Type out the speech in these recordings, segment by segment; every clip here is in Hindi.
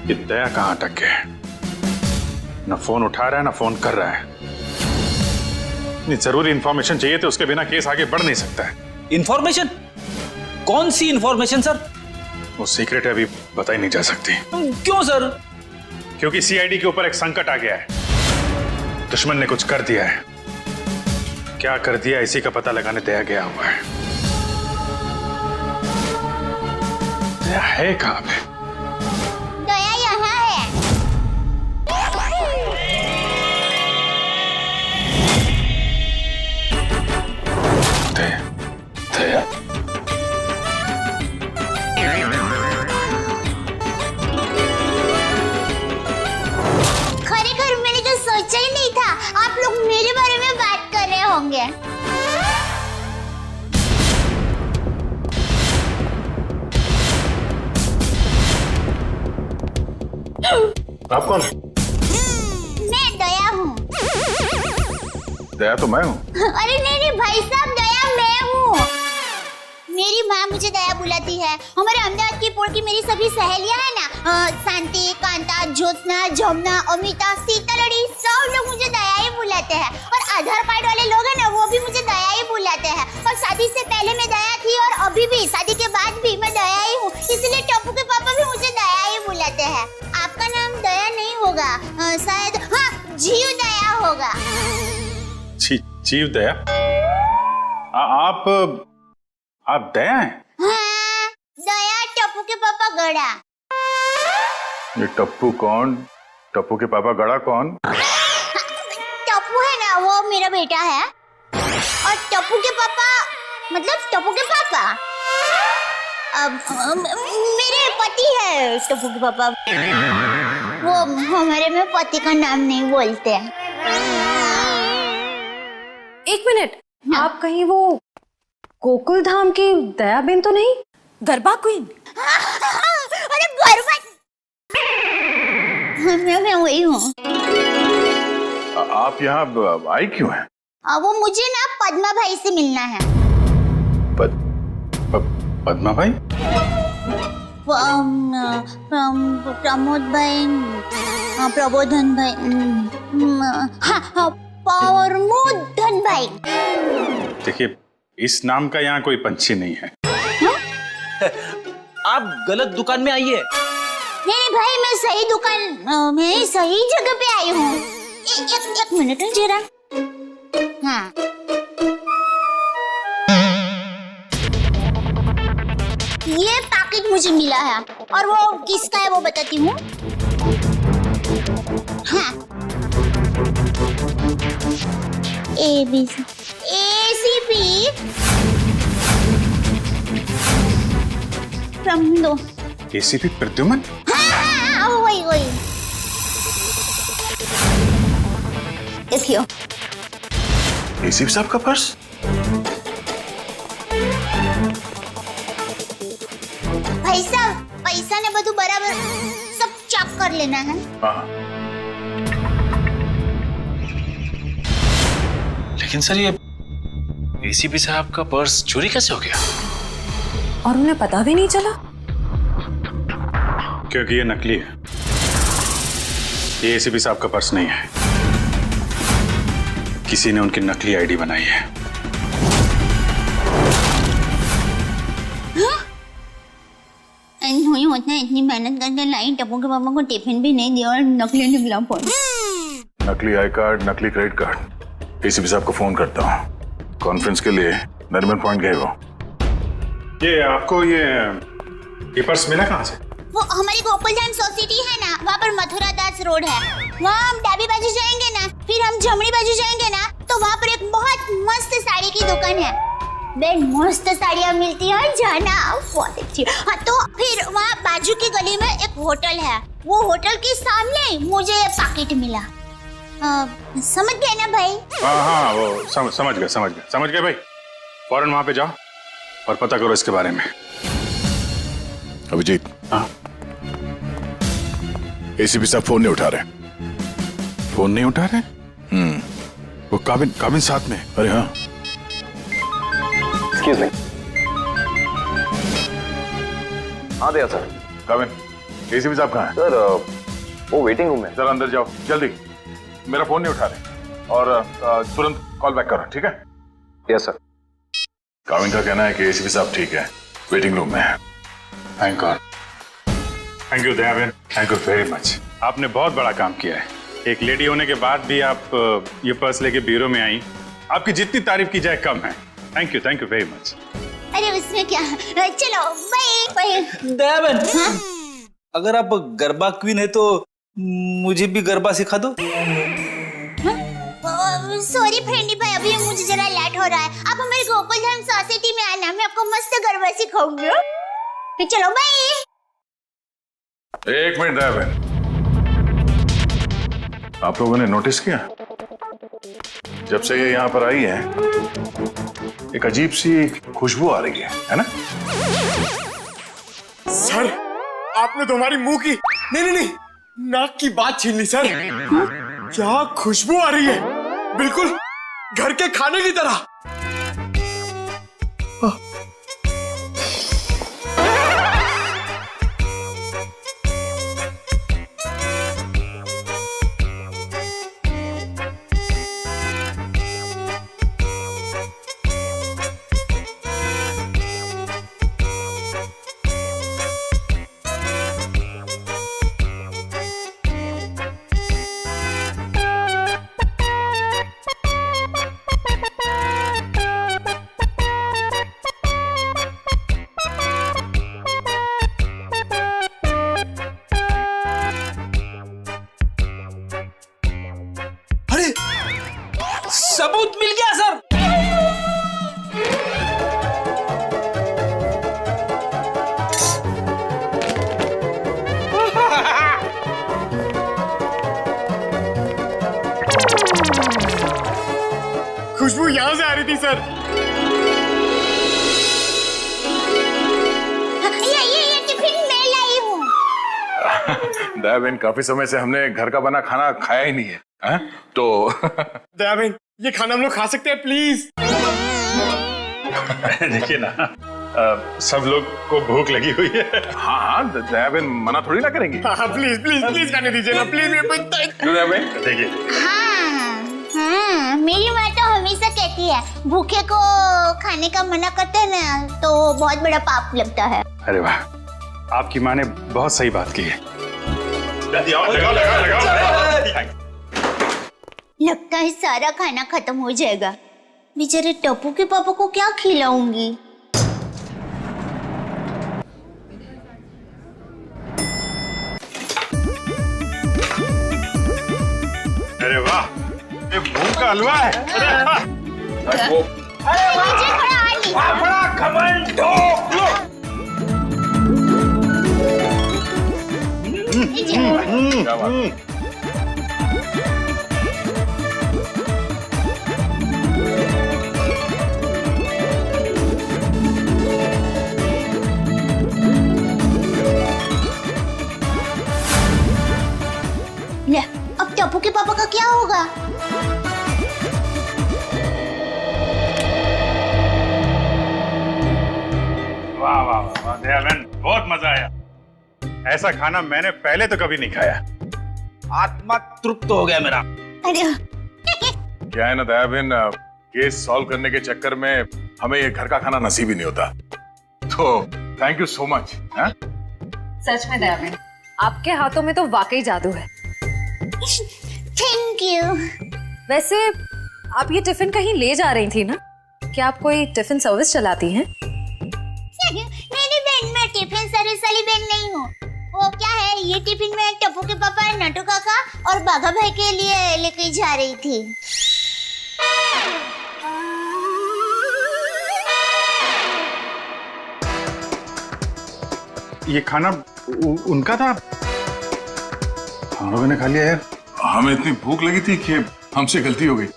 ये दया कहाँ अटक गया है? ना फोन उठा रहा है ना फोन कर रहा है। इतनी जरूरी इंफॉर्मेशन चाहिए तो उसके बिना केस आगे बढ़ नहीं सकता है। इंफॉर्मेशन? कौन सी इंफॉर्मेशन सर? वो सीक्रेट है, अभी बताई नहीं जा सकती। क्यों सर? क्योंकि सीआईडी के ऊपर एक संकट आ गया है। दुश्मन ने कुछ कर दिया है। क्या कर दिया इसी का पता लगाने दया गया हुआ है। दया है कहाँ पे? दया यहाँ है। दया, दया। खरेखर मैंने तो सोचा ही नहीं था आप लोग मेरे बारे में बात कर रहे होंगे। आप कौन? मैं दया हूँ। दया तो मैं हूँ। अरे नहीं भाई साहब, दया मैं हूँ। मेरी माँ मुझे दया बुलाती है। हमारे अहमदाबाद की पोर की मेरी सभी सहेलियां हैं ना, शांति, कांता, ज्योत्सना, जमुना, अमिता, सीतालड़ी, सब लोग मुझे दया ही बुलाते हैं। और आधार कार्ड वाले लोग हैं ना, वो भी मुझे दया ही बुलाते हैं। और शादी से पहले मैं दया थी और अभी भी, शादी के बाद भी मैं दया ही हूँ। इसलिए टप्पू के पापा भी मुझे दया ही बुलाते हैं। आपका नाम दया नहीं होगा, शायद हाँ जीव दया होगा। जीव दया? आप दया हैं? हाँ, दया टप्पू के पापा गड़ा। ये टप्पू कौन? टप्पू के पापा गड़ा कौन? टप्पू है ना, वो मेरा बेटा है। और टप्पू के पापा मतलब टप्पू के पापा मेरे पति है। टप्पू के पापा वो हमारे में पति का नाम नहीं बोलते। एक मिनट, आप कहीं वो गोकुल धाम की दयाबेन तो नहीं? गरबा क्वीन? अरे गरबा मैं वही हूँ। आप यहाँ आई क्यों हैं? वो मुझे ना पद्मा भाई से मिलना है। पद्मा भाई? प्रमोद भाई, प्रबोधन भाई, हाँ प्रमोदन भाई। देखिए, इस नाम का यहाँ कोई पंछी नहीं है। आप गलत दुकान में आई है। नहीं भाई, मैं सही दुकान, मैं सही जगह पे आई हूँ। एक मिनट जरा। हाँ, ये पैकेट मुझे मिला है और वो किसका है वो बताती हूँ। हाँ, ACP प्रमदो। ACP प्रद्युमन? हाँ, वही। देखियो। ACP साहब का पर्स? भाई साहब, पैसा ने બધું बराबर सब चेक कर लेना है। हाँ। लेकिन सर, ये ACP साहब का पर्स चोरी कैसे हो गया? और उन्हें पता भी नहीं चला? क्योंकि ये नकली है। ये ACP साहब का पर्स नहीं है। किसी ने उनकी नकली आईडी बनाई है। नहीं होता, इतनी मेहनत करके लाई, टप्पू के पापा को टिफिन भी नहीं दिया और नकली निकला फोन। नकली आई कार्ड, नकली क्रेडिट कार्ड। ACP साहब को फोन करता हूँ। कॉन्फ्रेंस के लिए नरीमन पॉइंट गए वो। ये आपको ये पर्स मिला कहाँ से? वो हमारी गोकुल धाम सोसाइटी है ना, वहाँ पर मथुरा दास रोड है। वहाँ हम डाबी बाजू जाएंगे ना, फिर हम जमनी बाजू जाएंगे ना, तो वहाँ पर एक बहुत मस्त साड़ी की दुकान है। बेन मस्त साड़ियाँ मिलती है, जाना बहुत अच्छी। हाँ, तो फिर वहाँ बाजू की गली में एक होटल है। वो होटल के सामने मुझे पैकेट मिला। समझ गए ना भाई? हाँ, वो समझ गए भाई। फौरन वहाँ पे जाओ और पता करो इसके बारे में। अभिजीत। हाँ? ACP साहब फोन नहीं उठा रहे। फोन नहीं उठा रहे? वो काबिन साथ में। अरे हाँ। Excuse me. हाँ दया सर। काबिन, एसीपी साहब कहाँ हैं? सर वो वेटिंग रूम में। जरा अंदर जाओ जल्दी, मेरा फोन नहीं उठा रहे और तुरंत कॉल बैक करो, ठीक है? Yes sir. काविन का कहना है कि एसीपी साहब ठीक है, वेटिंग रूम में है। Thank God. Thank you Dayaben, thank you very much. आपने बहुत बड़ा काम किया है। एक लेडी होने के बाद भी आप ये पर्स लेके ब्यूरो में आई। आपकी जितनी तारीफ की जाए कम है। Thank you very much. अरे उसमें क्या, चलो बाय। दयाबेन, अगर आप गरबा क्वीन है तो मुझे भी गरबा सिखा दो। सॉरी फ्रेंडी भाई, अभी मुझे जरा लेट हो रहा है। आप हमारे गोकुलधाम सोसाइटी में आना, मैं आपको मस्त गरबा सिखाऊंगी। तो चलो बाय। एक मिनट दयाबेन, आप लोगों ने नोटिस किया जब से ये यहाँ पर आई है एक अजीब सी खुशबू आ रही है ना? सर आपने तो हमारी मुंह की नहीं नाक की बात छीन ली सर। क्या खुशबू आ रही है, बिल्कुल घर के खाने की तरह। सबूत मिल गया सर। खुशबू यहां से आ रही थी सर। ये टिफिन मैं लाई हूँ। दयाबेन, काफी समय से हमने घर का बना खाना खाया ही नहीं है, है? तो दयाबेन ये खाना हम लोग खा सकते हैं प्लीज? देखिए ना, सब लोग को भूख लगी हुई है। हाँ हाँ, दयाबेन मना थोड़ी ना करेंगी। हाँ प्लीज प्लीज प्लीज खाने दीजिए ना प्लीज। दयाबेन देखिए, हाँ, मेरी माँ तो हमेशा कहती है भूखे को खाने का मना करते हैं ना तो बहुत बड़ा पाप लगता है। अरे वाह, आपकी माँ ने बहुत सही बात की है। लगता है सारा खाना खत्म हो जाएगा। बेचारे टप्पू के पापा को क्या खिलाऊंगी? अरे वाह, ये मूंग का हलवा है। मुझे थोड़ा और बड़ा घमंड लो। क्या बात? ले, अब टप्पू के पापा का क्या होगा? वाह वाह वाह दयाबेन, बहुत मजा आया। ऐसा खाना मैंने पहले तो कभी नहीं खाया। आत्मा तृप्त हो गया मेरा। अरे क्या है ना दयाबेन, केस सॉल्व करने के चक्कर में हमें ये घर का खाना नसीब ही नहीं होता। तो थैंक यू सो मच। सच में दयाबेन, आपके हाथों में तो वाकई जादू है। Thank you. वैसे आप ये टिफिन कहीं ले जा रही थी ना? क्या आप कोई टिफिन सर्विस चलाती हैं? मेरी बहन, मैं टिफिन सर्विस वाली बहन नहीं हूँ। वो क्या है, ये टिफिन में टप्पू के पापा, नटू काका और बाघा भाई के लिए लेके जा रही थी। ये खाना उनका था, हम लोगों ने खा लिया यार। हमें इतनी भूख लगी थी कि हमसे गलती हो गई।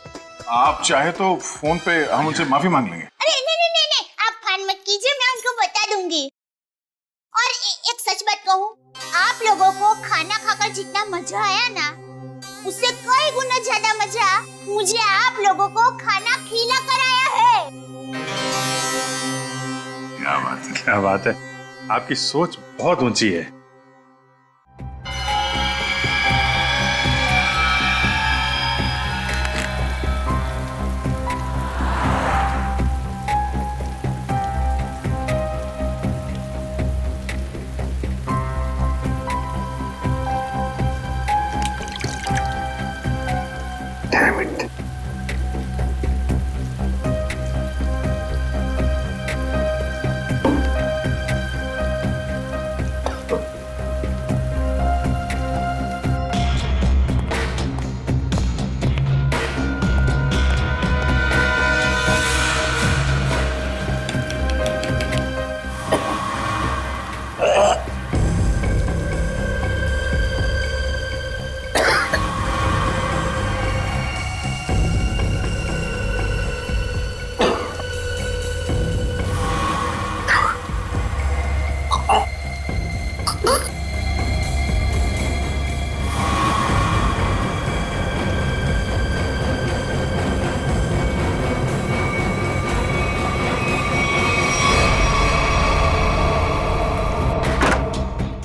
आप चाहे तो फोन पे हम उनसे माफी मांग लेंगे। अरे नहीं, आप फान मत कीजिए, मैं उनको बता दूंगी। और एक सच बात कहूँ, आप लोगों को खाना खाकर जितना मजा आया ना, उससे कई गुना ज्यादा मजा मुझे आप लोगों को खाना खिला कर आया है। क्या बात है। क्या बात है, आपकी सोच बहुत ऊंची है।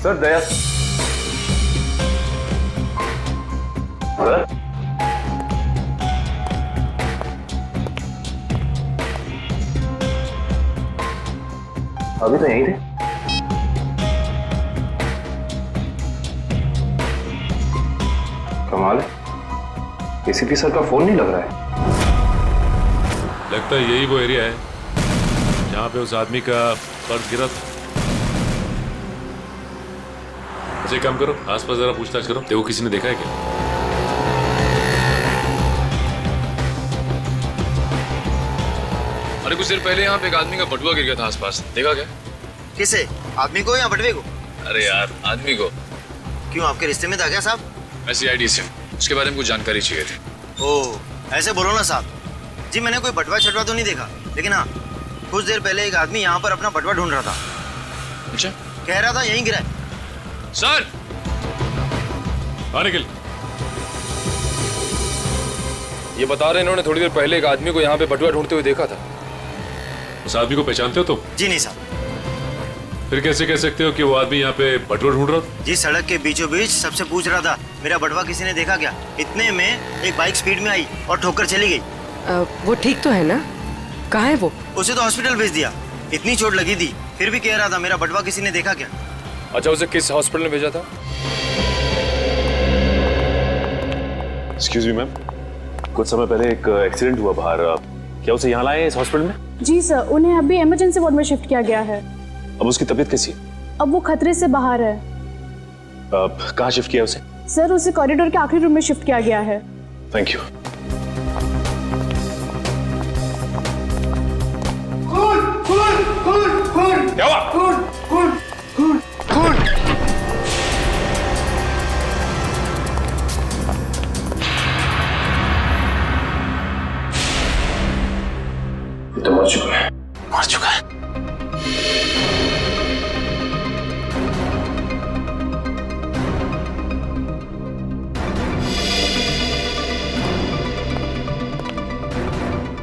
सर दया सर अभी तो यहीं थे। कमाल है, एसीपी सर का फोन नहीं लग रहा है। लगता है यही वो एरिया है जहां पे उस आदमी का पर्स गिरा था। अच्छा एक काम करो, आसपास जरा पूछताछ करो, देखो किसी ने देखा है क्या। अरे कुछ देर पहले यहाँ पे एक आदमी का बटुआ गिर गया था आसपास, देखा क्या? किसे? आदमी को या बटवे को? अरे यार आदमी को। क्यों, आपके रिश्ते में था क्या साहब? मैं CID से हूँ, उसके बारे में कुछ जानकारी चाहिए थी। ओह, ऐसे बोलो ना साहब। जी मैंने कोई बटवा छटवा तो नहीं देखा, लेकिन हाँ कुछ देर पहले एक आदमी यहाँ पर अपना बटवा ढूंढ रहा था। अच्छा, कह रहा था यहीं गिरा है। सर निखिल, ये बता रहे इन्होंने थोड़ी देर पहले एक आदमी को यहाँ पे बटुआ ढूंढते हुए देखा था। उस आदमी को पहचानते हो तुम? जी नहीं साहब। फिर कैसे कह सकते हो कि वो आदमी यहाँ पे बटुआ ढूंढ रहा था? जी सड़क के बीचों बीच सबसे पूछ रहा था मेरा बटवा किसी ने देखा क्या। इतने में एक बाइक स्पीड में आई और ठोकर चली गई। वो ठीक तो है ना? कहाँ है वो? उसे तो हॉस्पिटल भेज दिया, इतनी चोट लगी थी, फिर भी कह रहा था मेरा बटवा किसी ने देखा क्या। अच्छा, उसे किस हॉस्पिटल में भेजा था? एक्सक्यूज मी मैम, कुछ समय पहले एक एक्सीडेंट हुआ बाहर, क्या उसे यहाँ लाए इस हॉस्पिटल में? जी सर, उन्हें अभी इमरजेंसी वार्ड में शिफ्ट किया गया है। अब उसकी तबीयत कैसी है? अब वो खतरे से बाहर है। कहाँ शिफ्ट किया उसे? सर उसे कॉरिडोर के आखिरी रूम में शिफ्ट किया गया है। Thank you. क्या हुआ? ये तो मर चुका है। मर चुका है।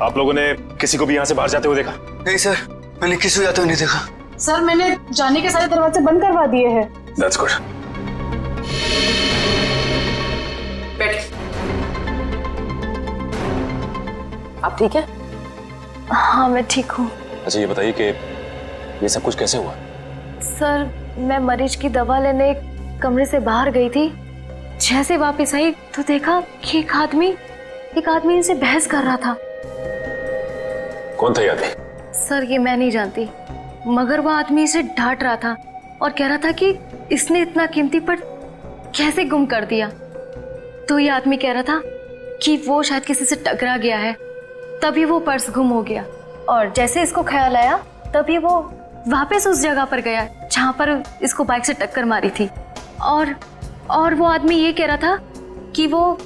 आप लोगों ने किसी को भी यहाँ से बाहर जाते हुए देखा? नहीं सर, मैंने किसी को जाते हुए नहीं देखा। सर मैंने जाने के सारे दरवाजे बंद करवा दिए हैं। That's good. आप ठीक है? हाँ मैं ठीक हूँ। अच्छा ये बताइए कि ये सब कुछ कैसे हुआ? सर मैं मरीज की दवा लेने कमरे से बाहर गई थी, जैसे वापस आई तो देखा कि एक आदमी इनसे बहस कर रहा था। कौन था ये आदमी? सर ये मैं नहीं जानती, मगर वो आदमी इसे डांट रहा था और कह रहा था कि इसने इतना कीमती पर्स कैसे गुम कर दिया। तो ये आदमी कह रहा था कि वो शायद किसी से टकरा गया है, तभी वो पर्स गुम हो गया। और जैसे इसको ख्याल आया तभी वो वापस उस जगह पर गया जहाँ पर इसको बाइक से टक्कर मारी थी। और वो आदमी ये कह रहा था कि वो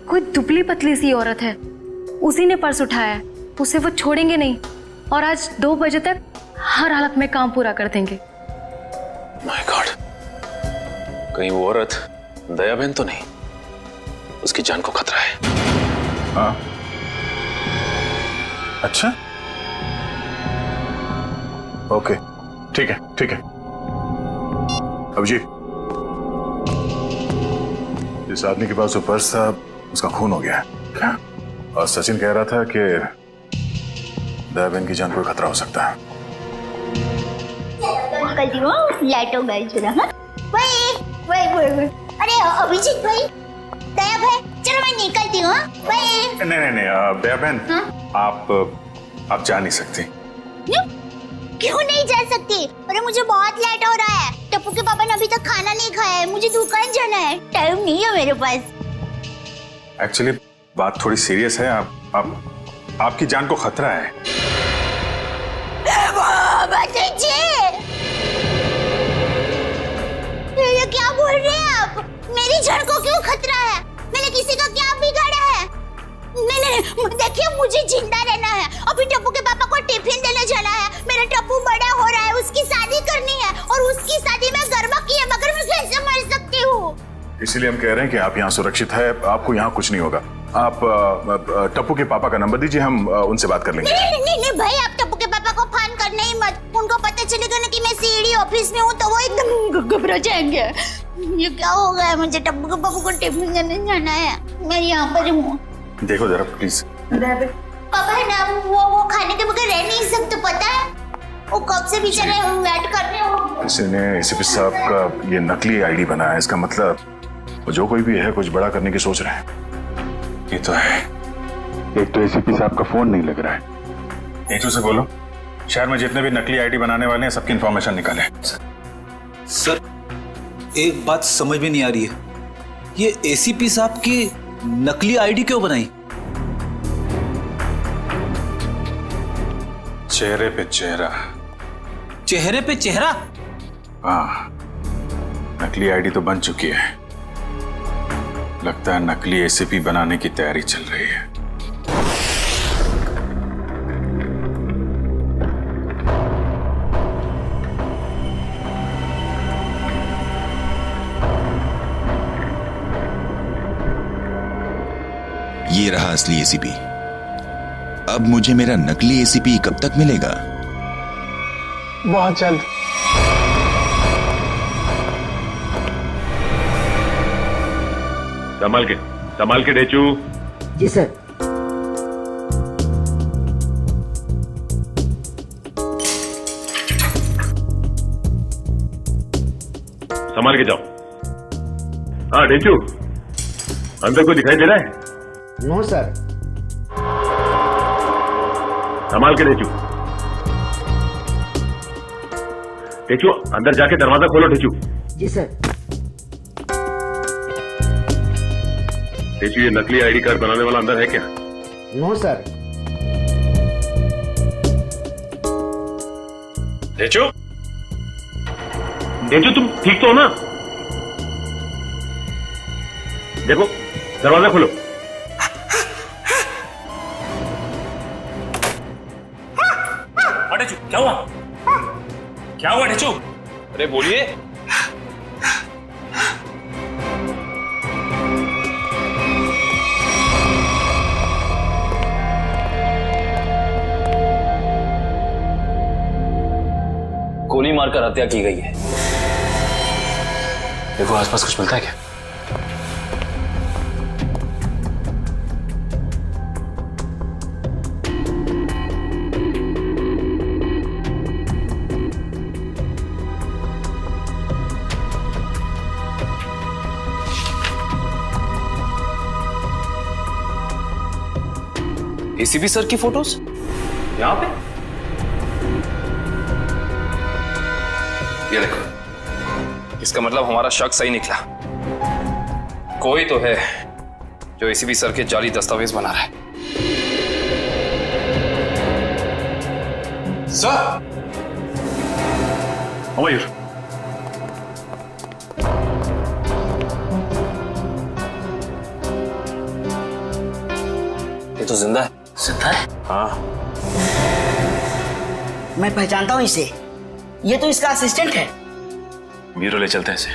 कोई दुबली पतली सी औरत है, उसी ने पर्स उठाया है, उसे वो छोड़ेंगे नहीं और आज 2 बजे तक हर हालत में काम पूरा कर देंगे। माय गॉड, कहीं वो औरत दया बहन तो नहीं? उसकी जान को खतरा है। हाँ, अच्छा, ओके, ठीक है ठीक है। अभिजीत, जिस आदमी के पास वो पर्स था उसका खून हो गया है क्या? और सचिन कह रहा था कि दया बहन की जान को खतरा हो सकता है। निकलती हूँ, लाइटों गई जरा। हाँ वही। अरे अभिजीत भाई, दया भाई, चलो मैं निकलती हूँ। नहीं, दया बहन, आप जा नहीं सकती। क्यों नहीं जा सकती? अरे मुझे बहुत लेट हो रहा है, टप्पू के पापा ने अभी तक खाना नहीं खाया है, मुझे दुकान जाना है, टाइम नहीं है मेरे पास। एक्चुअली बात थोड़ी सीरियस है, आपकी जान को खतरा है। ये क्या बोल रहे हैं आप? मेरी जान को क्यों खतरा है? मैंने किसी का क्या बिगाड़ा है? नहीं, देखिए मुझे जिंदा रहना है। अभी टप्पू के पापा को टिफिन देने जाना है, मेरा टप्पू बड़ा हो रहा है, उसकी शादी करनी है और उसकी शादी में गरबा की है, मगर मैं कैसे मर सकती हूँ? इसीलिए हम कह रहे हैं कि आप यहाँ सुरक्षित है, आपको यहाँ कुछ नहीं होगा। आप टप्पू के पापा का नंबर दीजिए, हम उनसे बात कर लेंगे। नहीं भाई, आप टप्पू के पापा को फोन कर करना ही मत। उनको पता चलेगा ना कि मैं सीडी ऑफिस में हूँ तो वो एकदम घबरा जाएंगे। ये क्या हो गया, मुझे टप्पू बाबू को टिफिन देने जाना है, मैं यहाँ पर हूँ। देखो जरा प्लीज। पापा है ना, वो खाने के बगैर रह नहीं सकते, पता है? वो कब से बेचारे वेट कर रहे हो। किसी ने एसीपी साहब का ये नकली आईडी बनाया है, इसका मतलब वो जो कोई भी है कुछ बड़ा करने की सोच रहे हैं। ये तो है, एक तो एसीपी साहब का फोन नहीं लग रहा है। एचओ से बोलो शहर में जितने भी नकली आईडी बनाने वाले हैं सबकी इंफॉर्मेशन निकाले। सर एक बात समझ में नहीं आ रही है, ये एसीपी साहब की नकली आईडी क्यों बनाई? चेहरे पे चेहरा। चेहरे पे चेहरा? हाँ, नकली आईडी तो बन चुकी है, लगता है नकली एसीपी बनाने की तैयारी चल रही है। ये रहा असली एसीपी। अब मुझे मेरा नकली एसीपी कब तक मिलेगा? बहुत जल्द। संभाल के डेचू। जी सर। संभाल के जाओ। हाँ डेचू, अंदर कोई दिखाई दे रहा है? No sir. संभाल के डेचू। डेचू अंदर जाके दरवाजा खोलो डेचू। जी सर। डेचू ये नकली आईडी कार्ड बनाने वाला अंदर है क्या? No sir. डेचू, डेचू तुम ठीक तो हो ना? देखो दरवाजा खोलो। डेचू क्या हुआ? क्या हुआ डेचू? अरे बोलिए। गोली मारकर हत्या की गई है। देखो आसपास कुछ मिलता है क्या? एसीपी सर की फोटोज यहां पे? ये देखो, इसका मतलब हमारा शक सही निकला। कोई तो है जो एसीपी सर के जाली दस्तावेज बना रहा है। सर मयूर, ये तो जिंदा है। जिंदा है? हाँ, मैं पहचानता हूँ इसे, ये तो इसका असिस्टेंट है। ब्यूरो ले चलते हैं इसे।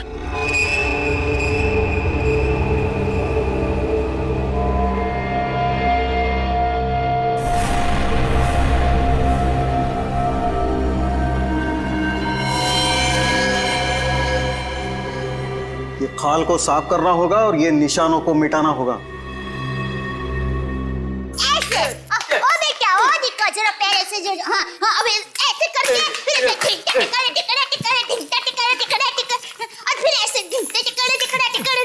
ये खाल को साफ करना होगा और ये निशानों को मिटाना होगा। ऐसे ओ बेटा, ओ दिक्कत जरा पैर ऐसे जो, हाँ हाँ, अब ऐसे करके फिर ऐसे टिकड़ा टिकड़ा टिकड़ा टिकड़ा टिकड़ा टिकड़ा टिकड़ा टिकड़ा, और फिर ऐसे टिकड़ा टिकड़ा टिकड़ा टिकड़ा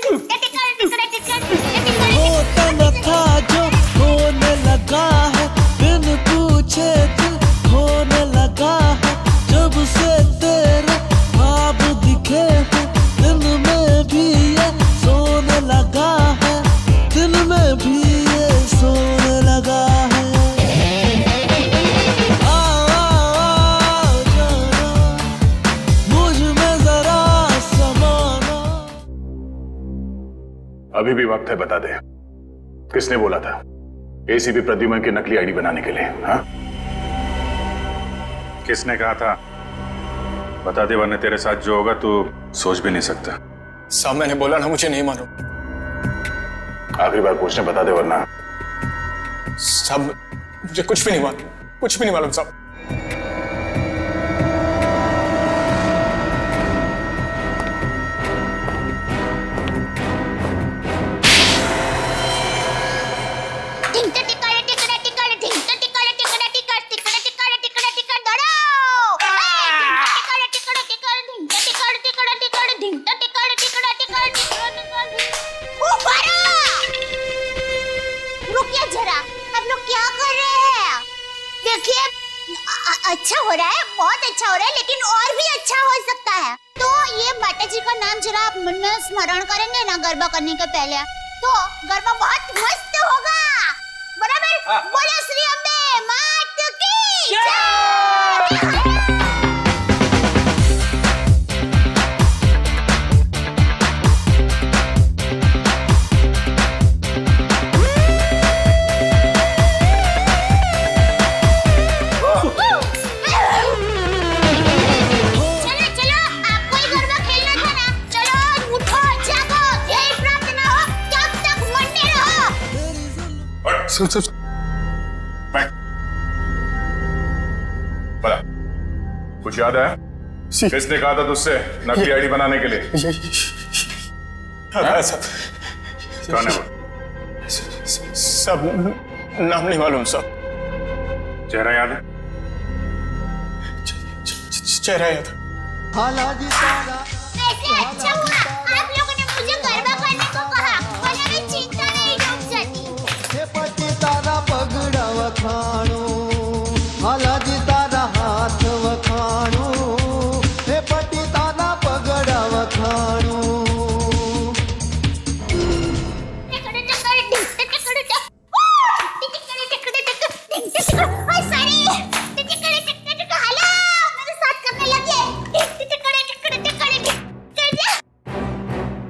टिकड़ा टिकड़ा टिकड़ा होता था जो होने लगा है, बिन पूछे दिल होने लगा है। जब से तेरे ख्वाब दिखे हैं, दिन में भी ये सोने लगा है, दिन में भी ये सोने लगा है। अभी भी वक्त है, बता दे किसने बोला था एसीपी प्रद्युमन की नकली आईडी बनाने के लिए? हाँ, किसने कहा था? बता दे वरना तेरे साथ जो होगा तू सोच भी नहीं सकता। साहब मैंने बोला ना, मुझे नहीं मालूम। आखिरी बार पूछने, बता दे वरना। साहब मुझे कुछ भी नहीं मालूम, कुछ भी नहीं मालूम साहब। अच्छा हो रहा है, बहुत अच्छा हो रहा है, लेकिन और भी अच्छा हो सकता है। तो ये माता जी का नाम जरा आप मन में स्मरण करेंगे ना गरबा करने के पहले, तो गरबा बहुत मस्त होगा। बराबर? बोलो श्री अम्बे मात की जय। सुन बड़ा कुछ याद है? किसने कहा था तुझसे नकली आईडी बनाने के लिए? कौन है वो? सब नाम नहीं मालूम सब। चेहरा याद है? चेहरा याद। वैसे अच्छा हुआ आप लोगों ने मुझे गरबा करने को कहा, वरना मैं चिंता में ही डूब जाती। पटी तारा पगड़ा वखाणो, हालाजी तारा हाथ वखाणो, हे पटी तारा पगड़ा वखाणो।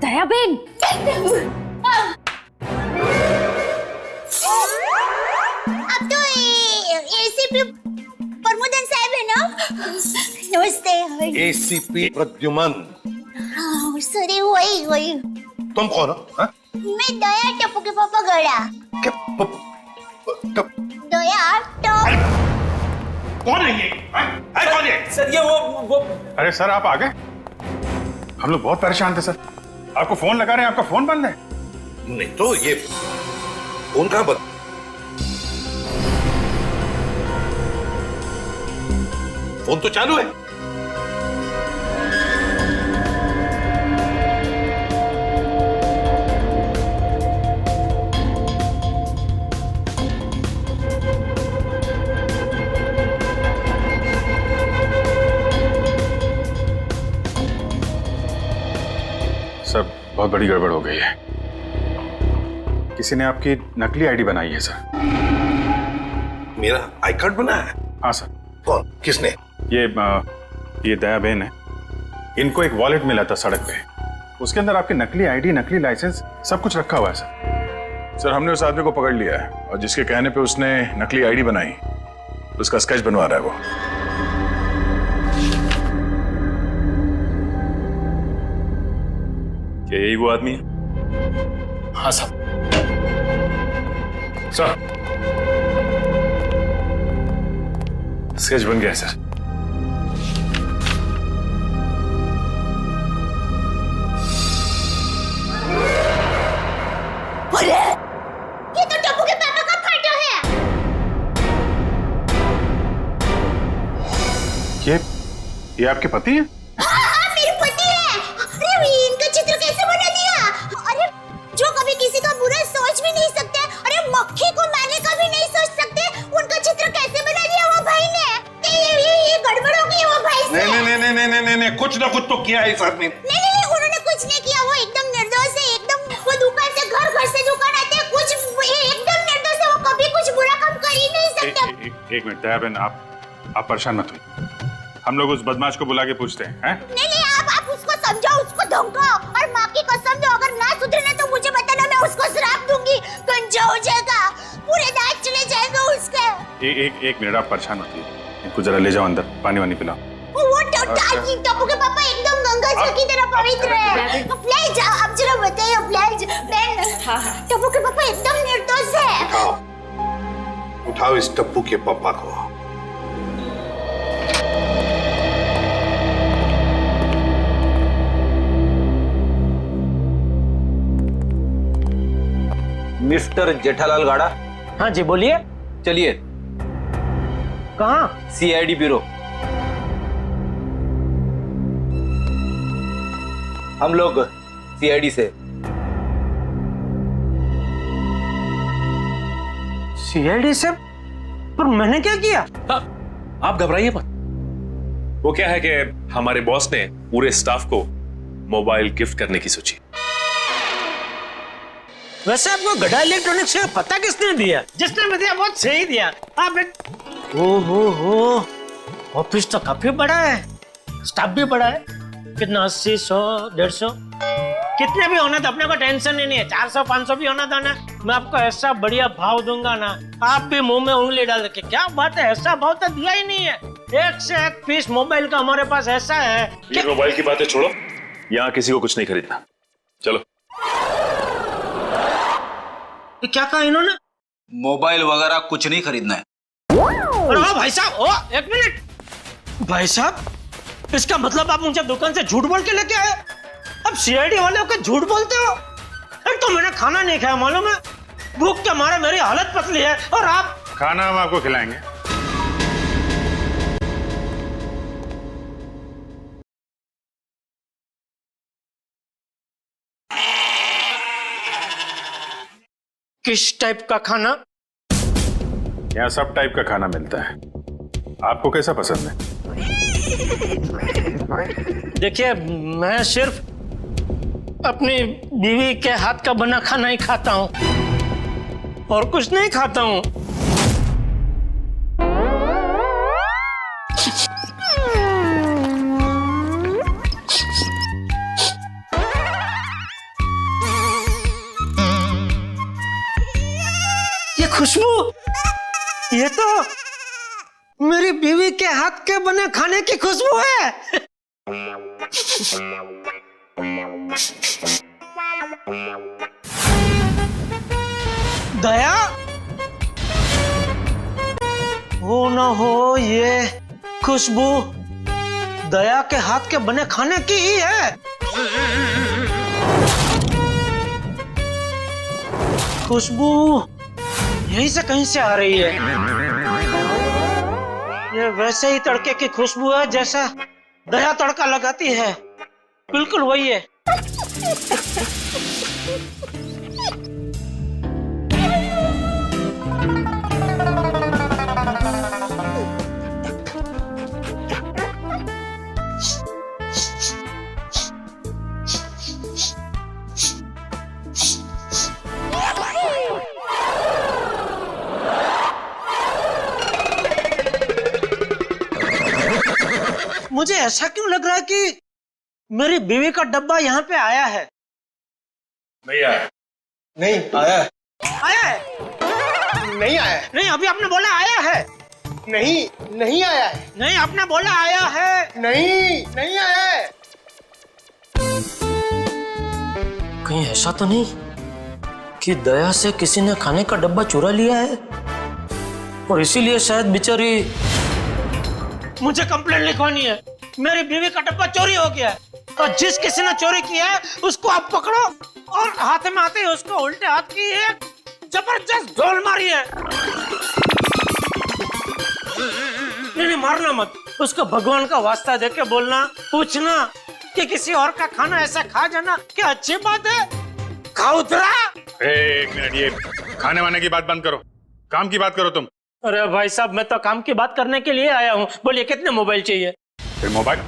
दयाबेन, अब तो एसीपी प्रमोदन साहब है ना? नमस्ते। एसीपी प्रद्युमन। सॉरी, वही तुम कौन हो? हाँ? मैं दया टप्पू के पापा गड़ा। दया टप। कौन है ये? कौन है? सर ये वो अरे सर आप आ गए? हम लोग बहुत परेशान थे सर, आपको फोन लगा रहे हैं, आपका फोन बंद है। नहीं तो ये फोन कहां बंद? फोन तो चालू है। सर बहुत बड़ी गड़बड़ हो गई है, किसी ने आपकी नकली आईडी बनाई है सर। मेरा आई कार्ड बना है? हाँ सर। कौन? किसने? ये दया बहन है, इनको एक वॉलेट मिला था सड़क पे, उसके अंदर आपकी नकली आईडी, नकली लाइसेंस सब कुछ रखा हुआ है सर। सर हमने उस आदमी को पकड़ लिया है और जिसके कहने पे उसने नकली आईडी बनाई उसका स्केच बनवा रहा है वो। क्या यही वो आदमी है? हाँ साहब। सर स्केच बन गया है सर। अरे ये तो टप्पू के पापा का फोटो है। ये आपके पति हैं? हाँ, मेरे पति हैं। अरे इनका चित्र कैसे बना दिया? अरे जो कभी किसी का बुरा सोच भी नहीं सकते, अरे मक्खी को मारने का भी नहीं सोच सकते, उनका चित्र कैसे बना दिया वो भाई ने? ये गड़बड़ हो गई वो भाई से। नहीं, कुछ ना कुछ तो किया है इस आदमी ने। नहीं, उन्होंने कुछ नहीं किया, वो एकदम निर्दोष है, एकदम वो दुकान से घर से दुकान आते हैं, कुछ एकदम निर्दोष है, वो कभी कुछ बुरा काम कर ही नहीं सकते। एक मिनट दया बहन, आप परेशान मत होइए, हम लोग उस बदमाश को बुला के पूछते हैं। नहीं, आप उसको समझाओ, उसको धमकाओ, और माँ की कसम दो, अगर ना सुधरे तो मुझे बताना, मैं उसको श्राप दूंगी, गंजा हो जाएगा, पूरे दांत चले जाएंगे उसके। एक मिनट आप परेशान मत होइए, इनको जरा ले जाओ अंदर, पानी वानी पिलाओ। वो टप्पू के पापा एकदम गंगा जी की तरह पवित्र है। प्लीज आप जरा बताइए प्लीज बहन। टप्पू के पापा एकदम निर्दोष है। उठाओ इस टप्पू के पापा को। मिस्टर जेठालाल गाड़ा। हाँ जी बोलिए। चलिए। कहाँ? CID bureau. हम लोग सीआईडी से। सीआईडी से? पर मैंने क्या किया? आप घबराइए मत। वो क्या है कि हमारे बॉस ने पूरे स्टाफ को मोबाइल गिफ्ट करने की सोची। वैसे आपको गड़ा इलेक्ट्रॉनिक्स का पता किसने दिया? जिसने भी दिया बहुत सही दिया। आप हो ऑफिस तो काफी बड़ा है, स्टाफ भी बड़ा है। कितना 80, 100, 150 कितने भी होना तो अपने को टेंशन ही नहीं है। 400, 500 भी होना था ना, मैं आपको ऐसा बढ़िया भाव दूंगा ना, आप भी मुंह में उंगली डाल के क्या बात है, ऐसा भाव तो दिया ही नहीं है। एक से एक पीस मोबाइल का हमारे पास ऐसा है। ये मोबाइल की बातें छोड़ो, यहाँ किसी को कुछ नहीं खरीदना। चलो। क्या कहा इन्होंने? मोबाइल वगैरह कुछ नहीं खरीदना है। अरे भाई साहब, एक मिनट भाई साहब, इसका मतलब आप मुझे दुकान से झूठ बोल के लेके आए? अब सीआईडी वाले होकर झूठ बोलते हो? एक तो मैंने खाना नहीं खाया, मालूम है, भूख के मारे मेरी हालत पतली है, और आप। खाना हम आपको खिलाएंगे। किस टाइप का खाना? यहाँ सब टाइप का खाना मिलता है, आपको कैसा पसंद है? देखिए, मैं सिर्फ अपनी बीवी के हाथ का बना खाना ही खाता हूं और कुछ नहीं खाता हूं। ये खुशबू, ये तो मेरी बीवी के हाथ के बने खाने की खुशबू है। दया, हो ना हो ये खुशबू दया के हाथ के बने खाने की ही है। खुशबू यहीं से कहीं से आ रही है। ये वैसे ही तड़के की खुशबू है जैसा दया तड़का लगाती है, बिल्कुल वही है। मुझे ऐसा क्यों लग रहा है कि मेरी बीवी का डब्बा यहाँ पे आया है? नहीं आया। नहीं आया है। आया है? नहीं आया है। नहीं, अभी आपने बोला आया है। नहीं आया है। नहीं, आपने बोला आया है। नहीं आया है। कहीं ऐसा तो नहीं कि दया से किसी ने खाने का डब्बा चुरा लिया है और इसीलिए शायद बेचारी मुझे कंप्लेंट लिखवानी है। मेरी बीवी का डब्बा चोरी हो गया है और जिस किसी ने चोरी किया है उसको आप पकड़ो और हाथ में आते ही उसको उल्टे हाथ की एक जबरदस्त ढोल मारी है। नहीं, मारना मत, उसको भगवान का वास्ता देके बोलना, पूछना कि किसी और का खाना ऐसा खा जाना क्या अच्छी बात है? खाउतरा। एक मिनट, ये खाने वाने की बात बंद करो, काम की बात करो तुम। अरे भाई साहब, मैं तो काम की बात करने के लिए आया हूँ। बोलिए, कितने मोबाइल चाहिए? फिर मोबाइल?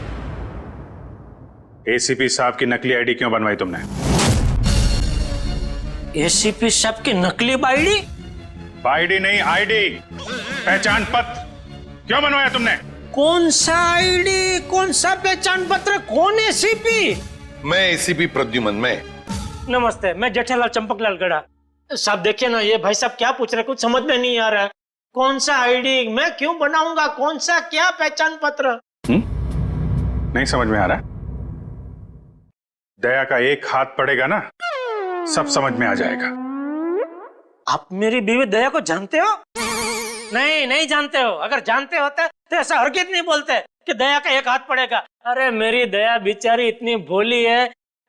एसीपी साहब की नकली आईडी क्यों बनवाई तुमने? एसीपी साहब की नकली आईडी? आईडी नहीं, आईडी, पहचान पत्र क्यों बनवाया तुमने? कौन सा आईडी, कौन सा पहचान पत्र, कौन एसीपी? मैं एसीपी प्रद्युमन। मैं नमस्ते, मैं जेठालाल चंपकलाल गड़ा। साहब देखिए ना, ये भाई साहब क्या पूछ रहे, कुछ समझ में नहीं आ रहा है। कौन सा आईडी मैं क्यों बनाऊंगा, कौन सा क्या पहचान पत्र? नहीं समझ में आ रहा? दया का एक हाथ पड़ेगा ना, सब समझ में आ जाएगा। आप मेरी बीवी दया को जानते हो? नहीं जानते हो। अगर जानते होते तो ऐसा हरगिज़ नहीं बोलते कि दया का एक हाथ पड़ेगा। अरे मेरी दया बेचारी इतनी भोली है,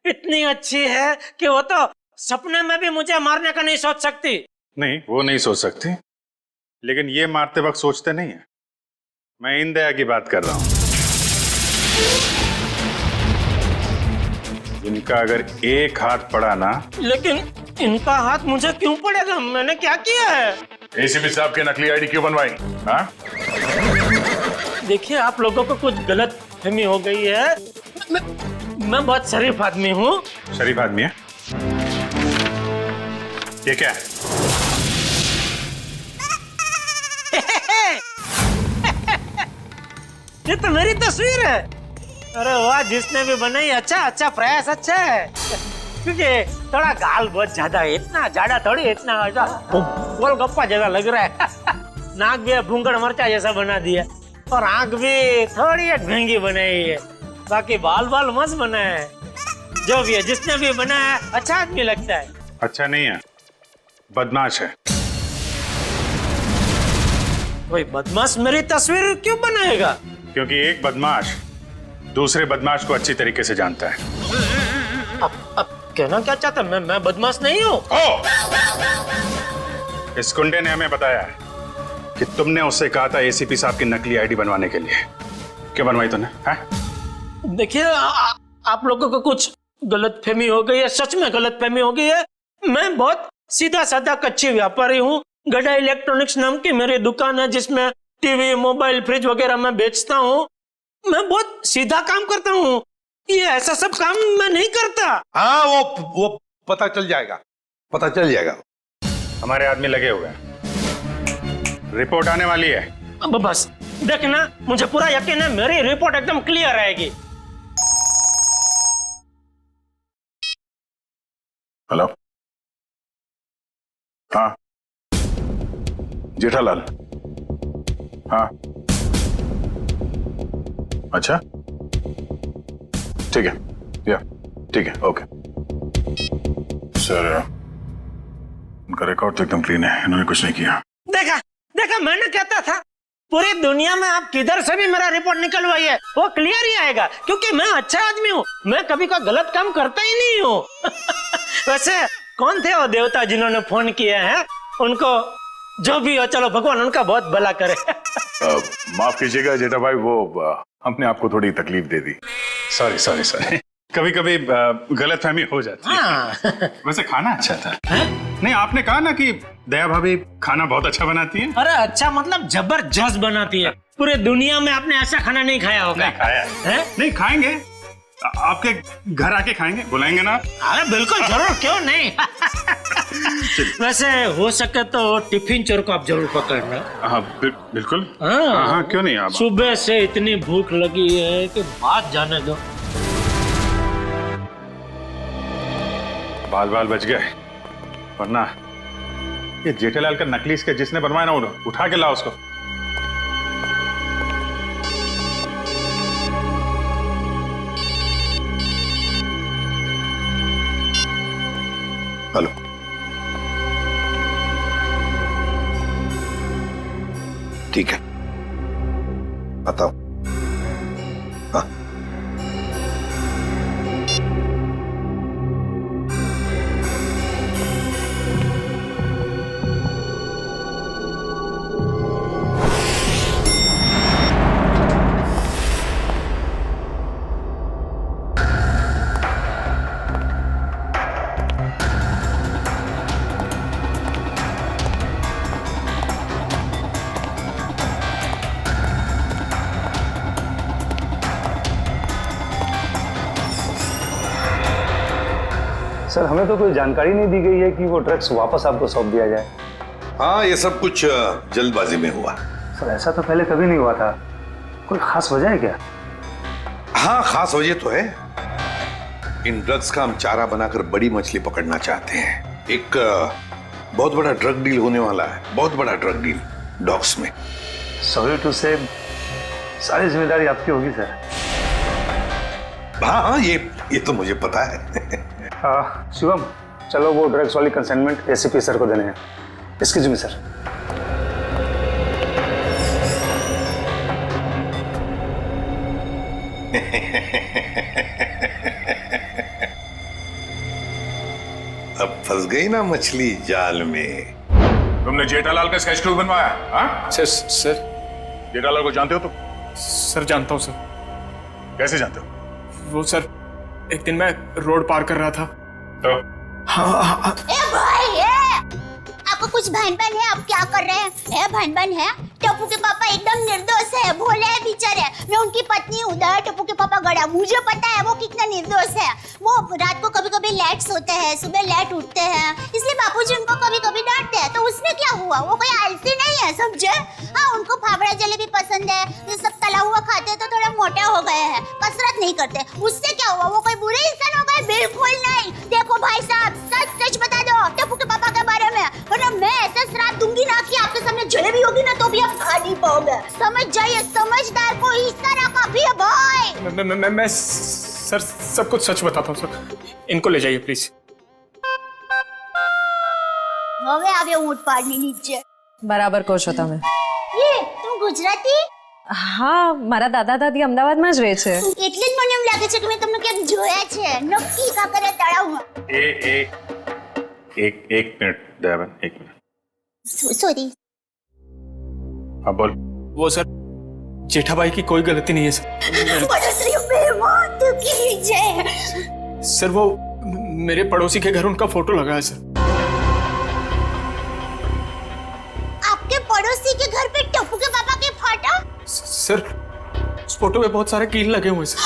इतनी अच्छी है कि वो तो सपने में भी मुझे मारने का नहीं सोच सकती। नहीं, वो नहीं सोच सकती, लेकिन ये मारते वक्त सोचते नहीं है। मैं इन दया की बात कर रहा हूं। इनका अगर एक हाथ पड़ा ना। लेकिन इनका हाथ मुझे क्यों पड़ेगा? मैंने क्या किया है? एसीपी साहब की नकली आईडी क्यों बनवाई? हाँ? देखिए आप लोगों को कुछ गलत फहमी हो गई है। मैं बहुत शरीफ आदमी हूँ। शरीफ आदमी है? ये क्या है? ये तो मेरी तस्वीर है। अरे वाह, जिसने भी बनाई अच्छा प्रयास अच्छा है। क्योंकि थोड़ा गाल बहुत ज्यादा है, इतना ज्यादा थोड़ी, इतना गोलगप्पा जैसा लग रहा है। नाक भी भूंगड़ मरचा जैसा बना दिया और आंख भी थोड़ी एक महंगी बनाई है। बाकी बाल मस्त बना है। जो भी है, जिसने भी बनाया अच्छा आदमी लगता है। अच्छा नहीं है, बदमाश है। कोई बदमाश मेरी तस्वीर क्यों बनाएगा? क्योंकि एक बदमाश दूसरे बदमाश को अच्छी तरीके से जानता है। अब कहना क्या चाहता? मैं बदमाश नहीं हूँ। इस गुंडे ने हमें बताया है कि तुमने उससे कहा था एसीपी साहब की नकली आईडी बनवाने के लिए। क्यों बनवाई तूने? देखिए आप लोगों को कुछ गलतफहमी हो गई है, सच में गलतफहमी हो गई है। मैं बहुत सीधा साधा कच्ची व्यापारी हूँ। गड़ा इलेक्ट्रॉनिक्स नाम की मेरी दुकान है जिसमें टीवी, मोबाइल, फ्रिज वगैरह मैं बेचता हूँ। मैं बहुत सीधा काम करता हूँ, ये ऐसा सब काम मैं नहीं करता। हाँ वो पता चल जाएगा, पता चल जाएगा। हमारे आदमी लगे हुए हैं, रिपोर्ट आने वाली है। बस देखना, मुझे पूरा यकीन है मेरी रिपोर्ट एकदम क्लियर आएगी। हेलो, हाँ जेठालाल, हाँ अच्छा ठीक है, या ठीक है, ओके सर। उनका रिकॉर्ड तो एकदम क्लीन है, इन्होंने कुछ नहीं किया। देखा मैंने कहता था, पूरी दुनिया में आप किधर से भी मेरा रिपोर्ट निकलवाइए वो क्लियर ही आएगा, क्योंकि मैं अच्छा आदमी हूँ। मैं कभी कोई गलत काम करता ही नहीं हूँ। वैसे कौन थे वो देवता जिन्होंने फोन किया है? उनको जो भी हो, चलो भगवान उनका बहुत भला करे। माफ कीजिएगा जेठा भाई, वो हमने आपको थोड़ी तकलीफ दे दी। सॉरी। कभी कभी गलतफहमी हो जाती है। हाँ। वैसे खाना अच्छा था। नहीं, आपने कहा ना कि दया भाभी खाना बहुत अच्छा बनाती है। अरे अच्छा मतलब जबरदस्त बनाती है। पूरे दुनिया में आपने ऐसा खाना नहीं खाया होगा। नहीं खाया है? नहीं खाएंगे, आपके घर आके खाएंगे, बुलाएंगे ना? अरे बिल्कुल जरूर, क्यों नहीं। वैसे हो सके तो टिफिन चोर को आप जरूर पकड़ना। हाँ बिल्कुल। हाँ क्यों नहीं। आप सुबह से इतनी भूख लगी है कि बात जाने दो। बाल बच गए, वरना ये जेठालाल का नकली इसके जिसने बनवाया ना, उठा के लाओ उसको। हेलो, ठीक है, बताओ। हाँ सर, हमें तो कोई जानकारी नहीं दी गई है कि वो ड्रग्स वापस आपको सौंप दिया जाए। हाँ, ये सब कुछ जल्दबाजी में हुआ। सर ऐसा तो पहले कभी नहीं हुआ था, कोई खास वजह है क्या? हाँ, खास वजह तो है। इन ड्रग्स का हम चारा बनाकर बड़ी मछली पकड़ना चाहते हैं। एक बहुत बड़ा ड्रग डील होने वाला है, बहुत बड़ा ड्रग डील डॉग्स में। सॉरी टू से, सारी जिम्मेदारी आपकी होगी सर। हाँ, ये तो मुझे पता है। शिवम, चलो वो ड्रग्स वाली कंसाइनमेंट एसीपी सर को देने हैं। Excuse me sir. अब फंस गई ना मछली जाल में। तुमने जेठालाल का स्केच क्रू बनवाया? हाँ सर जेठालाल को जानते हो तुम? सर जानता हूँ सर। कैसे जानते हो? वो सर, एक दिन मैं रोड पार कर रहा था तो ए भाई, आपको कुछ भन है? आप क्या कर रहे हैं? भन है तो टप्पू के पापा एकदम निर्दोष है, भोले है बेचारे। मैं उनकी पत्नी हूँ, दया टप्पू के पापा गड़ा। मुझे पता है वो कितना निर्दोष है। वो रात को कभी कभी लेट सोते हैं, सुबह लेट उठते हैं, इसलिए बापूजी उनको कभी कभी डांटते हैं। तो उसमें क्या हुआ, वो कोई आलसी नहीं है, समझे? हाँ, उनको फाफड़ा जलेबी पसंद है, ये सब तला हुआ खाते हैं तो थोड़ा मोटा हो गए हैं, कसरत नहीं करते। उससे क्या हुआ, वो कोई बुरे इंसान हो गए? बिल्कुल नहीं। देखो भाई साहब, सच सच बता दो टप्पू के पापा के बारे में, वरना मैं ऐसा श्राप दूंगी ना कि आपके सामने जलेबी होगी ना तो भी आप खा नहीं पाओगे। समझ जाइए, समझदार को इस तरह का भी है भाई। मैं सर सब कुछ सच बताता हूँ सर। इनको ले जाइए प्लीज। હવે આવ્યો ઊંટ પાડની નીચે। બરાબર કહો છો તમે। ये तुम गुजराती? હા, મારા દાદા દાદી અમદાવાદમાં જ રહે છે। એટલે જ મને એમ લાગે છે કે મેં તમને ક્યાંક જોયા છે। નક્કી કાંકરિયા તળાવમાં। एक मिनट दयाबेन, एक मिनट। सॉरी। हाँ बोल। वो सर जेठाबाई की कोई गलती नहीं है सर। पड़ोसी बेईमान की जय। सर वो मेरे पड़ोसी के घर उनका फोटो लगा है सर। आपके पड़ोसी के घर पे टप्पू के पापा के फोटो? सर उस फोटो में बहुत सारे कील लगे हुए सर।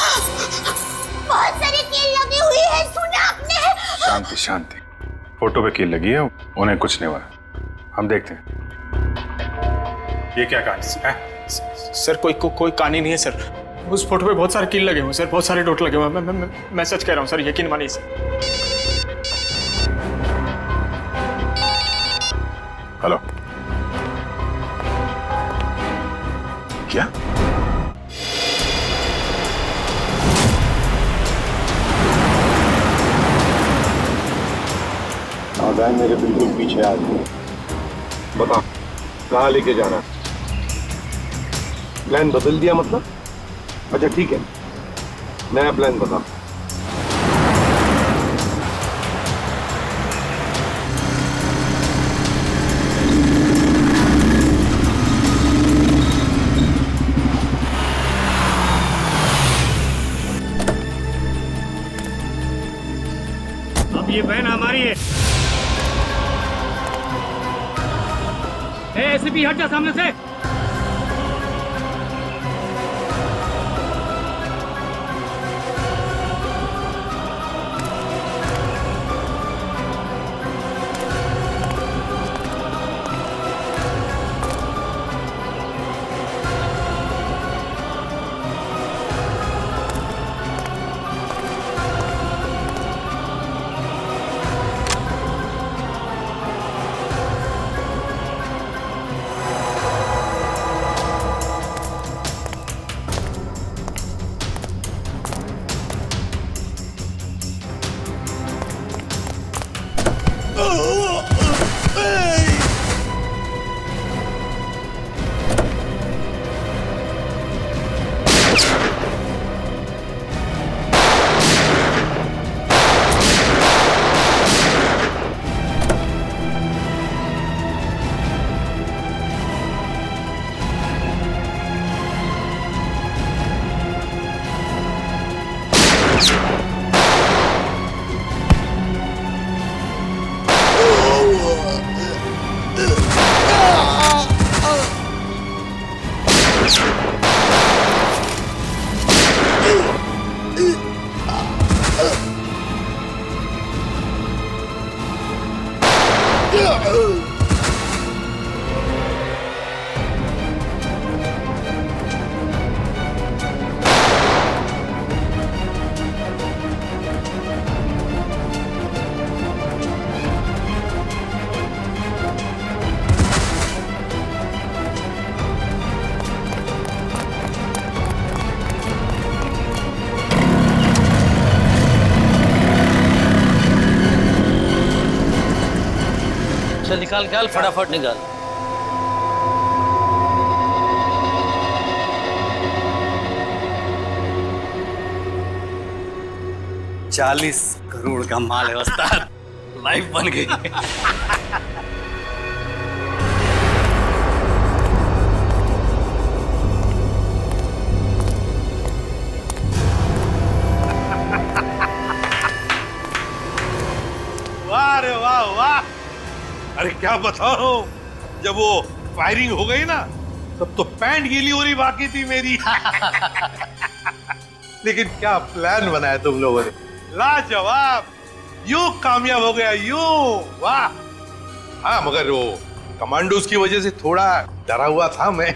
बहुत सारी कील लगी हुई है, सुना आपने? शांति शांति, फोटो पे कील लगी है, उन्हें कुछ नहीं हुआ। हम देखते हैं ये क्या कहानी है। सर कोई कहानी नहीं है सर। उस फोटो पे बहुत सारे कील लगे हुए सर, बहुत सारे डॉट लगे हुए। मैं सच कह रहा हूँ सर, यकीन मानिए सर। हेलो, क्या? आगाह मेरे बिल्कुल पीछे आ गए। बता कहाँ लेके जाना? प्लान बदल दिया मतलब? अच्छा ठीक है, नया प्लान बता। अब ये बहन हमारी है। एसीपी हट जा सामने से। चल निकाल फटाफट निकाल। $40 करोड़ का माल है उस्ताद, लाइफ बन गई। वाह रे वाह वाह। अरे क्या बताओ, जब वो फायरिंग हो गई ना तब तो पैंट गीली हो रही बाकी थी मेरी। लेकिन क्या प्लान बनाया तुम लोगों ने, लाजवाब। यूं कामयाब हो गया, यूं, वाह। हाँ मगर वो कमांडोज की वजह से थोड़ा डरा हुआ था मैं।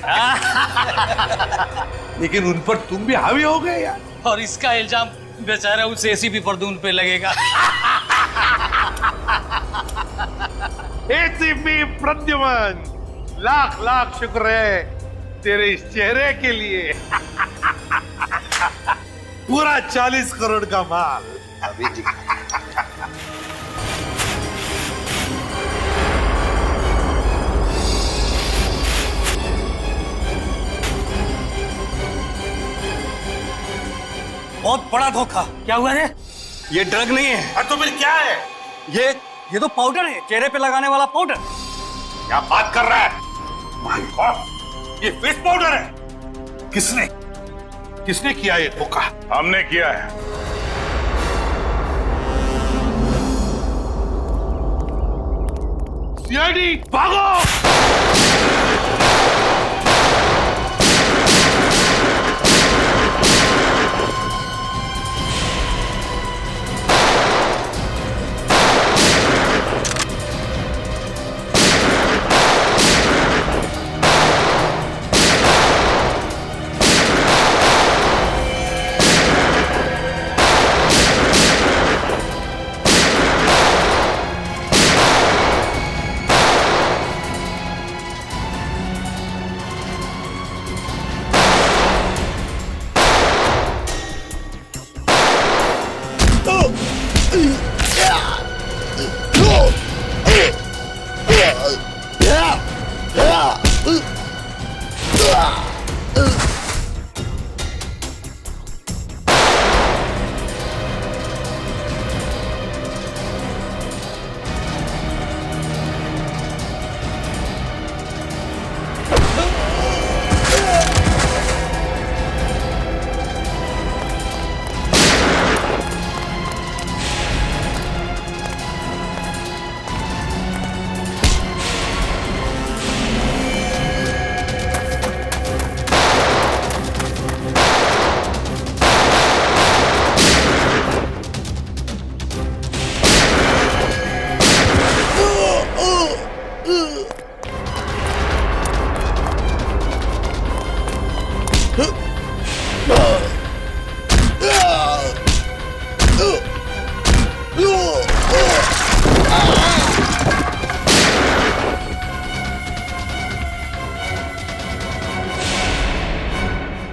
लेकिन उन पर तुम भी हावी हो गए यार। और इसका इल्जाम बेचारा उस एसीपी प्रद्युम्न पे लगेगा। एसीपी प्रद्युम्न, लाख लाख शुक्र है तेरे इस चेहरे के लिए। पूरा 40 करोड़ का माल। अभी जी बहुत बड़ा धोखा। क्या हुआ है? ये ड्रग नहीं है। तो फिर क्या है? ये तो पाउडर है, चेहरे पे लगाने वाला पाउडर। क्या बात कर रहा है? माय गॉड, ये फेस पाउडर है। किसने किया ये धोखा? हमने किया है। सीआईडी भागो।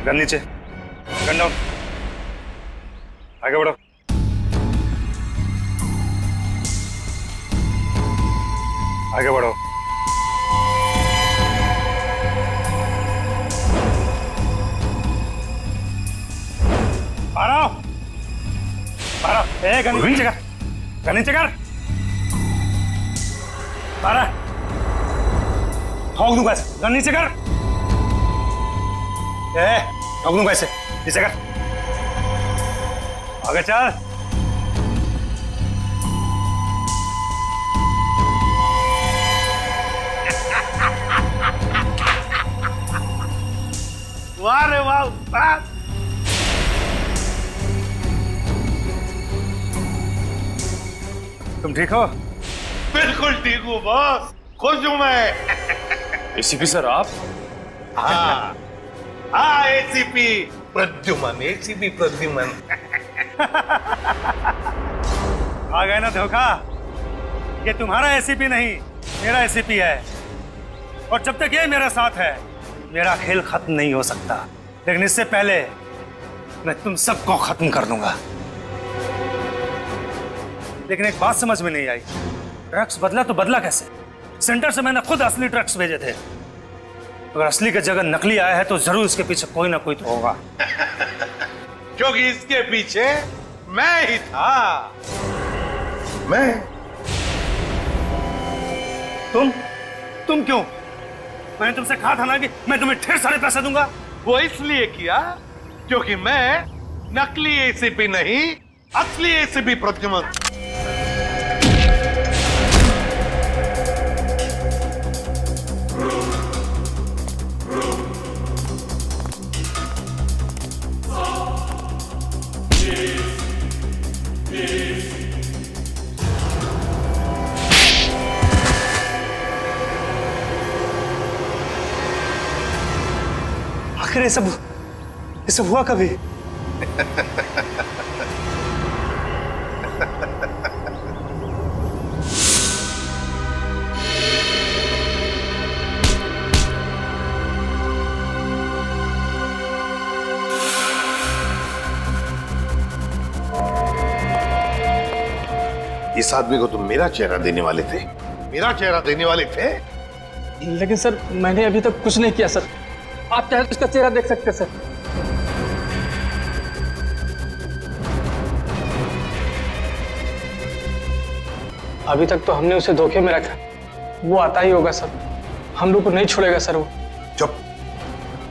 गन नीचे, गन डाउन, आगे बढ़ो। आगे बढ़ो। गन नीचे कर, गन नीचे कर। ठोक दूंगा ऐसे, गन नीचे कर। ठोक दूंगा ऐसे, नीचे कर। आगे चल। वाह रे वाह उस्ताद। तुम ठीक हो? बिल्कुल ठीक हूँ बॉस, खुश हूँ मैं। एसीपी सर आप? हाँ हाँ, एसीपी प्रद्युम्न, एसीपी प्रद्युम्न। आ गए ना धोखा। ये तुम्हारा एसीपी नहीं, मेरा एसीपी है। और जब तक ये मेरे साथ है, मेरा खेल खत्म नहीं हो सकता। लेकिन इससे पहले मैं तुम सबको खत्म कर दूंगा। लेकिन एक बात समझ में नहीं आई, ड्रग्स बदला तो बदला कैसे? सेंटर से मैंने खुद असली ड्रग्स भेजे थे। अगर असली की जगह नकली आया है तो जरूर इसके पीछे कोई ना कोई तो होगा। क्योंकि इसके पीछे मैं ही था। मैं? तुम क्यों? मैंने तुमसे कहा था ना कि मैं तुम्हें ढेर सारे पैसे दूंगा। वो इसलिए किया क्योंकि मैं नकली एसीपी नहीं, असली एसीपी प्रद्युम्न। आखिर ये सब हुआ कभी? इस आदमी को तुम मेरा चेहरा देने वाले थे? मेरा चेहरा देने वाले थे? लेकिन सर मैंने अभी तक कुछ नहीं किया सर। आप चाहे तो इसका चेहरा देख सकते हैं सर। अभी तक तो हमने उसे धोखे में रखा, वो आता ही होगा सर। हम लोग को नहीं छोड़ेगा सर वो। चुप।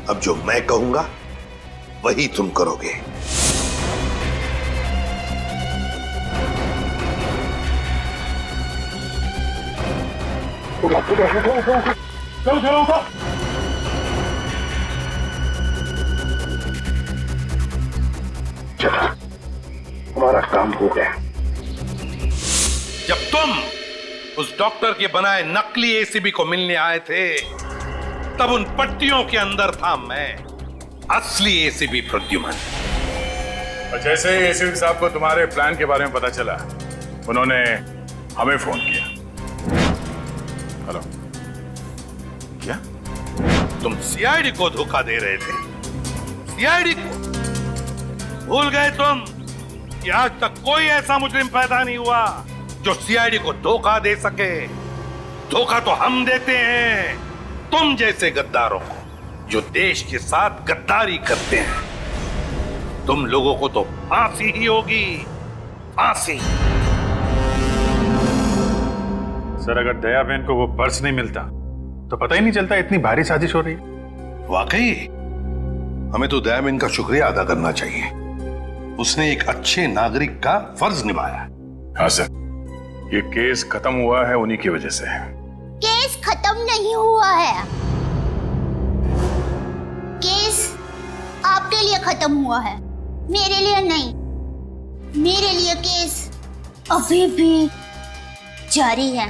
अब जो मैं कहूंगा वही तुम करोगे। चलो, हमारा काम हो गया। जब तुम उस डॉक्टर के बनाए नकली एसीबी को मिलने आए थे, तब उन पट्टियों के अंदर था मैं, असली एसीबी प्रद्युमन। और जैसे ही एसीपी साहब को तुम्हारे प्लान के बारे में पता चला, उन्होंने हमें फोन किया। हेलो, क्या तुम सीआईडी को धोखा दे रहे थे? सीआईडी को भूल गए तुम कि आज तक कोई ऐसा मुजरिम पैदा नहीं हुआ जो सीआईडी को धोखा दे सके। धोखा तो हम देते हैं तुम जैसे गद्दारों को, जो देश के साथ गद्दारी करते हैं। तुम लोगों को तो फांसी ही होगी, फांसी। सर, अगर दया बहन को वो पर्स नहीं मिलता तो पता ही नहीं चलता इतनी भारी साजिश हो रही है। वाकई हमें तो दया बहन का शुक्रिया अदा करना चाहिए। उसने एक अच्छे नागरिक का फर्ज निभाया। हाँ सर, ये केस खत्म हुआ है उन्हीं की वजह से। केस खत्म नहीं हुआ है। केस आपके लिए खत्म हुआ है, मेरे लिए नहीं। मेरे लिए केस अभी भी जारी है।